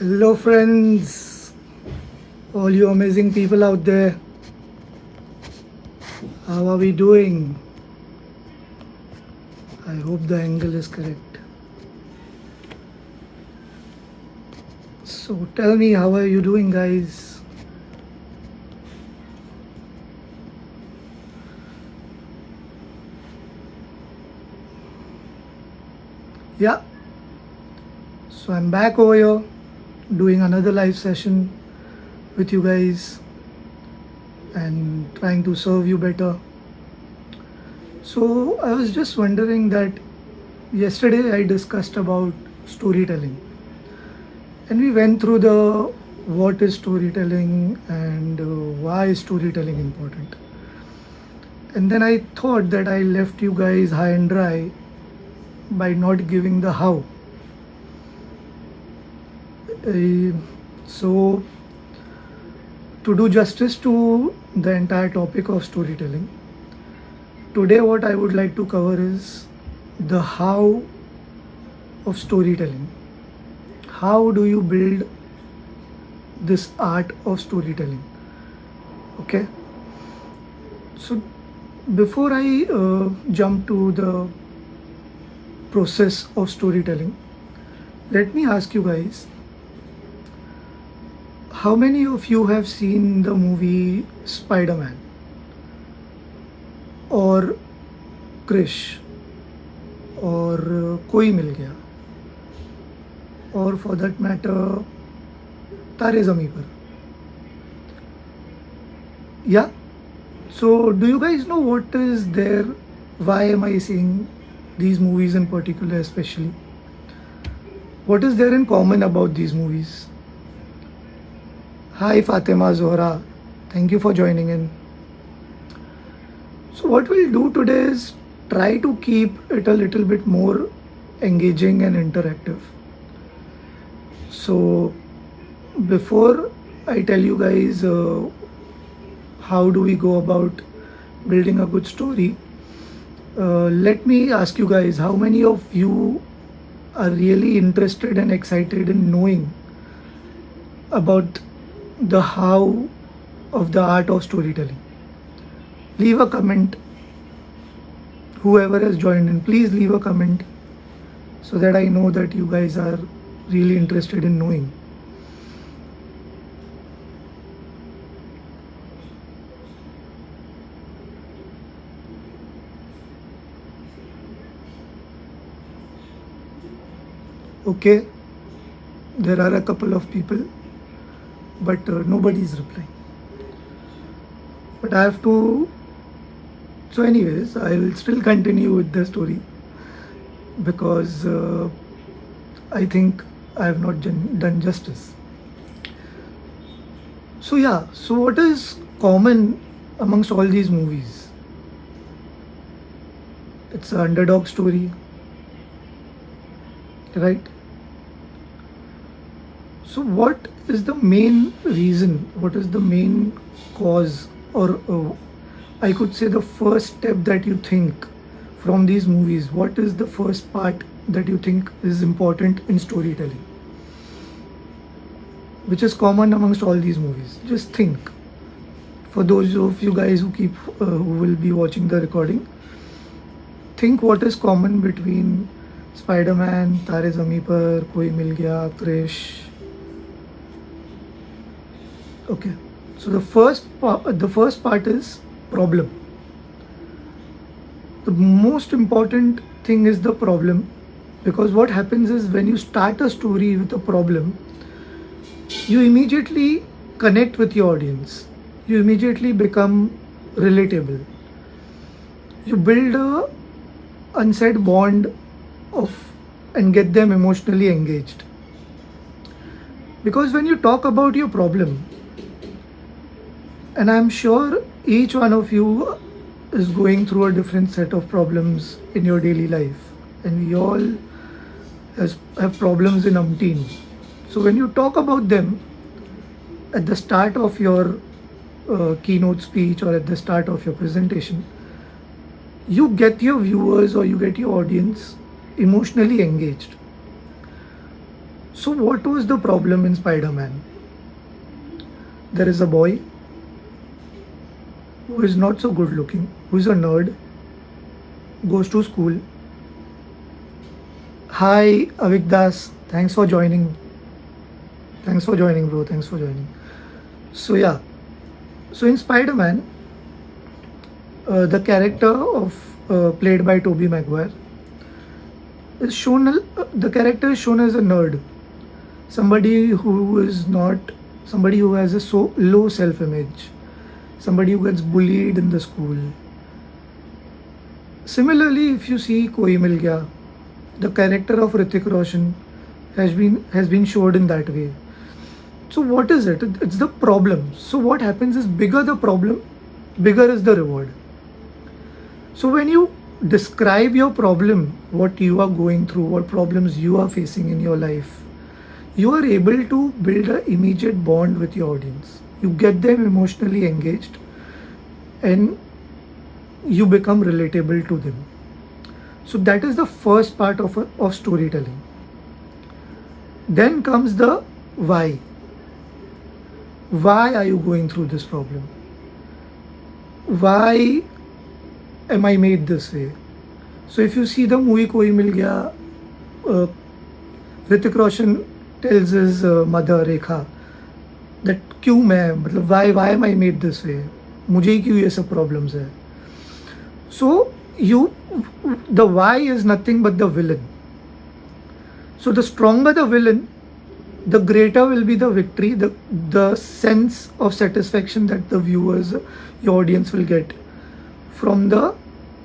Hello, friends, all you amazing people out there. How are we doing? I hope the angle is correct. So, tell me, how are you doing, guys? Yeah, so I'm back over here doing another live session with you guys and trying to serve you better. So, I was just wondering that yesterday I discussed about storytelling, and we went through the what is storytelling and why is storytelling important. And then I thought that I left you guys high and dry by not giving the how. Uh, so, to do justice to the entire topic of storytelling, today what I would like to cover is the how of storytelling. How do you build this art of storytelling? Okay. So, before I jump to the process of storytelling, let me ask you guys, how many of you have seen the movie Spider-Man or Krish or Koi Mil Gaya, or for that matter Tare Zameen Par? Yeah. So do you guys know what is there? Why am I saying these movies in particular, especially? What is there in common about these movies? Hi Fatima Zohra, thank you for joining in. So what we'll do today is try to keep it a little bit more engaging and interactive. So before I tell you guys how do we go about building a good story, let me ask you guys, how many of you are really interested and excited in knowing about the how of the art of storytelling? Leave a comment. Whoever has joined in, please leave a comment so that I know that you guys are really interested in knowing. Okay, there are a couple of people, but nobody is replying. But I have to. So, anyways, I will still continue with the story because I think I have not done justice. So, yeah, so what is common amongst all these movies? It's an underdog story, right? So, what is the main reason? What is the main cause, or I could say the first step that you think from these movies? What is the first part that you think is important in storytelling, which is common amongst all these movies? Just think. For those of you guys who will be watching the recording, think what is common between Spider-Man, Tare Zameen Par, Koi Mil Gaya, Krish. Okay, so the first part is problem. The most important thing is the problem, because what happens is when you start a story with a problem, you immediately connect with your audience. You immediately become relatable. You build a unsaid bond of and get them emotionally engaged. Because when you talk about your problem, and I'm sure each one of you is going through a different set of problems in your daily life, and we all have problems in umpteen. So when you talk about them at the start of your keynote speech or at the start of your presentation, you get your viewers or you get your audience emotionally engaged. So what was the problem in Spider-Man? There is a boy who is not so good looking, who is a nerd, goes to school. Hi, Avik Das. Thanks for joining. Thanks for joining, bro. Thanks for joining. So yeah. So in Spider-Man, the character of played by Tobey Maguire is shown. The character is shown as a nerd, somebody who is not, somebody who has a so low self-image, somebody who gets bullied in the school. Similarly, if you see Koi Mil Gaya, the character of Hrithik Roshan has been showed in that way. So what is it? It's the problem. So what happens is, bigger the problem, bigger is the reward. So when you describe your problem, what you are going through, what problems you are facing in your life, you are able to build an immediate bond with your audience. You get them emotionally engaged and you become relatable to them. So that is the first part of storytelling. Then comes the why. Why are you going through this problem? Why am I made this way? So if you see the movie Koi Mil Gaya, Hrithik Roshan tells his mother Rekha that क्यों मैं, मतलब why am I made this way? मुझे ही क्यों ये सब problems है? So the why is nothing but the villain. So the stronger the villain, the greater will be the victory, the sense of satisfaction that the viewers, your audience will get from the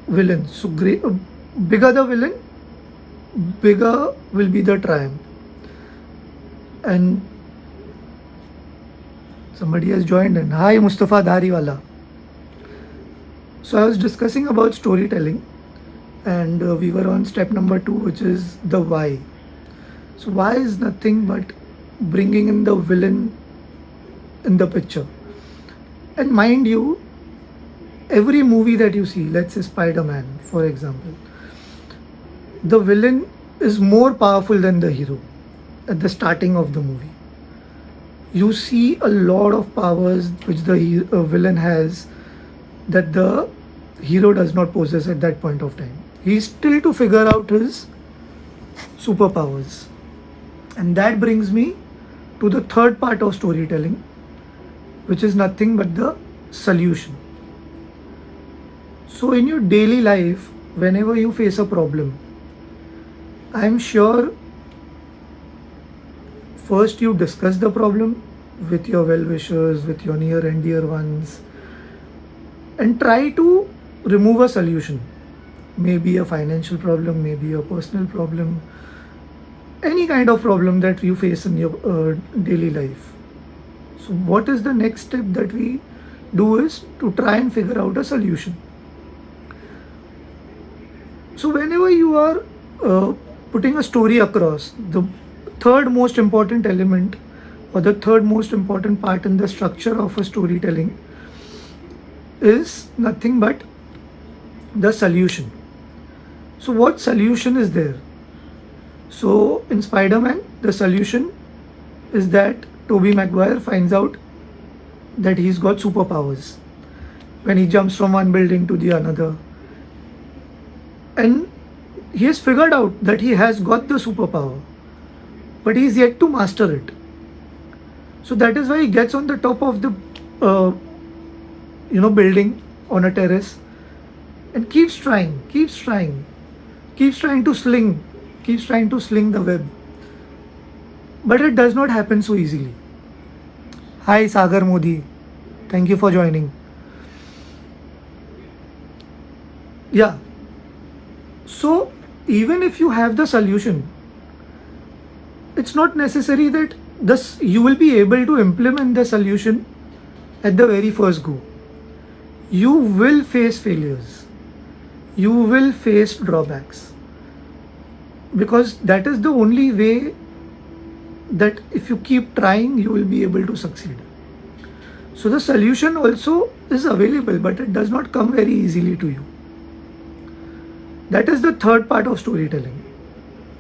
villain. So bigger the villain, bigger will be the triumph. And somebody has joined in. Hi, Mustafa Dhariwala. So I was discussing about storytelling, and we were on step number 2, which is the why. So why is nothing but bringing in the villain in the picture. And mind you, every movie that you see, let's say Spider-Man, for example, the villain is more powerful than the hero at the starting of the movie. You see a lot of powers which the villain has that the hero does not possess at that point of time. He's still to figure out his superpowers. And that brings me to the third part of storytelling, which is nothing but the solution. So in your daily life, whenever you face a problem, I'm sure first you discuss the problem with your well-wishers, with your near and dear ones, and try to remove a solution. Maybe a financial problem, maybe a personal problem, any kind of problem that you face in your daily life. So what is the next step that we do is to try and figure out a solution. So whenever you are putting a story across, the third most important element or the third most important part in the structure of a storytelling is nothing but the solution. So what solution is there? So in Spider-Man, the solution is that Tobey Maguire finds out that he's got superpowers when he jumps from one building to the another. And he has figured out that he has got the superpower, but he is yet to master it. So that is why he gets on the top of the building on a terrace and keeps trying to sling the web. But it does not happen so easily. Hi Sagar Modi, thank you for joining. Yeah. So even if you have the solution, it's not necessary that you will be able to implement the solution at the very first go. You will face failures. You will face drawbacks. Because that is the only way that if you keep trying, you will be able to succeed. So the solution also is available, but it does not come very easily to you. That is the third part of storytelling.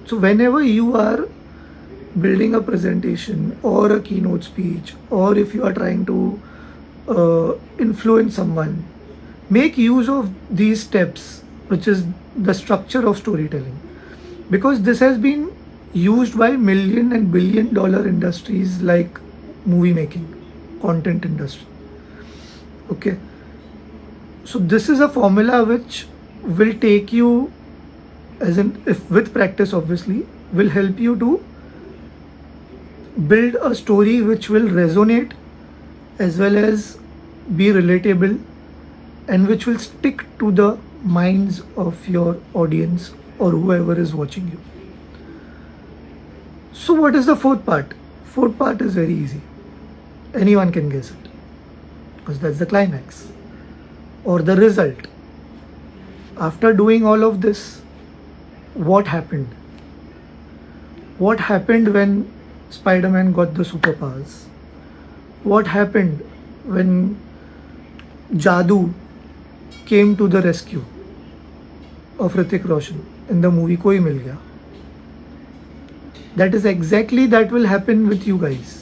So whenever you are building a presentation or a keynote speech, or if you are trying to influence someone, make use of these steps, which is the structure of storytelling, because this has been used by million and billion dollar industries like movie making, content industry. Okay, so this is a formula which will take you, as in, if with practice obviously, will help you to build a story which will resonate as well as be relatable, and which will stick to the minds of your audience or whoever is watching you. So what is the fourth part? Fourth part is very easy. Anyone can guess it, because that's the climax or the result. After doing all of this, what happened? What happened when Spider-Man got the superpowers? What happened when Jadoo came to the rescue of Hrithik Roshan in the movie Koi Mil Gaya? That is exactly that will happen with you guys.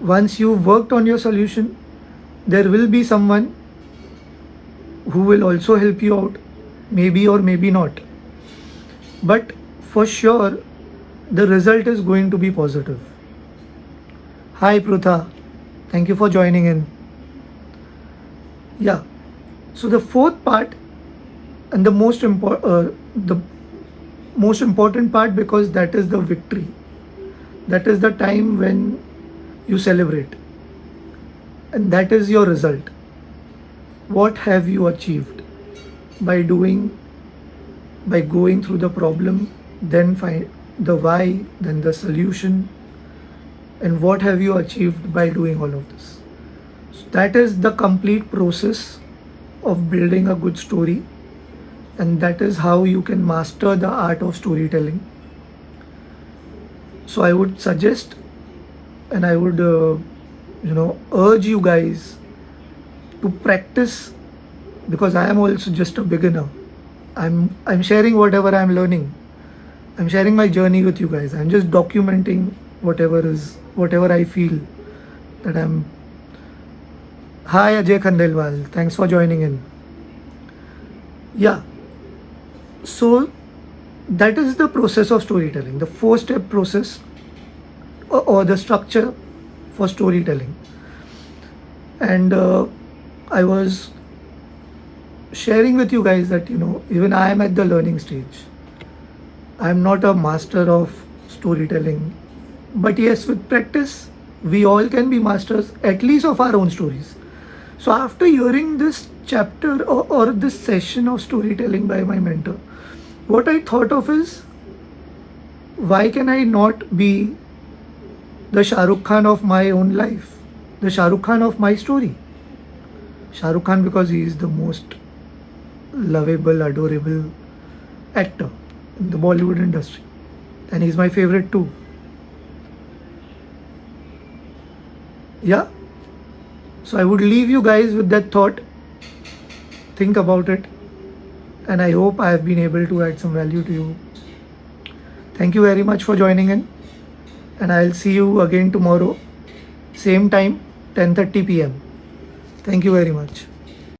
Once you've worked on your solution, there will be someone who will also help you out, maybe or maybe not. But for sure, the result is going to be positive. Hi Prutha, thank you for joining in. Yeah, so the fourth part, and the most important part, because that is the victory. That is the time when you celebrate, and that is your result. What have you achieved by going through the problem, then find the why, then the solution, and what have you achieved by doing all of this? So that is the complete process of building a good story, and that is how you can master the art of storytelling. So I would suggest, and I would urge you guys to practice, because I am also just a beginner. I'm sharing whatever I'm learning. I'm sharing my journey with you guys. I'm just documenting whatever I feel that I'm. Hi Ajay Khandelwal, thanks for joining in. Yeah, so that is the process of storytelling, the 4-step process, or the structure for storytelling. And I was sharing with you guys that even I am at the learning stage. I am not a master of storytelling, but yes, with practice we all can be masters, at least of our own stories. So after hearing this chapter or this session of storytelling by my mentor, what I thought of is, why can I not be the Shah Rukh Khan of my own life, the Shah Rukh Khan of my story? Shah Rukh Khan because he is the most lovable, adorable actor in the Bollywood industry, and he's my favorite too. Yeah, so I would leave you guys with that thought. Think about it, and I hope I have been able to add some value to you. Thank you very much for joining in, and I'll see you again tomorrow, same time, 10:30 p.m. Thank you very much.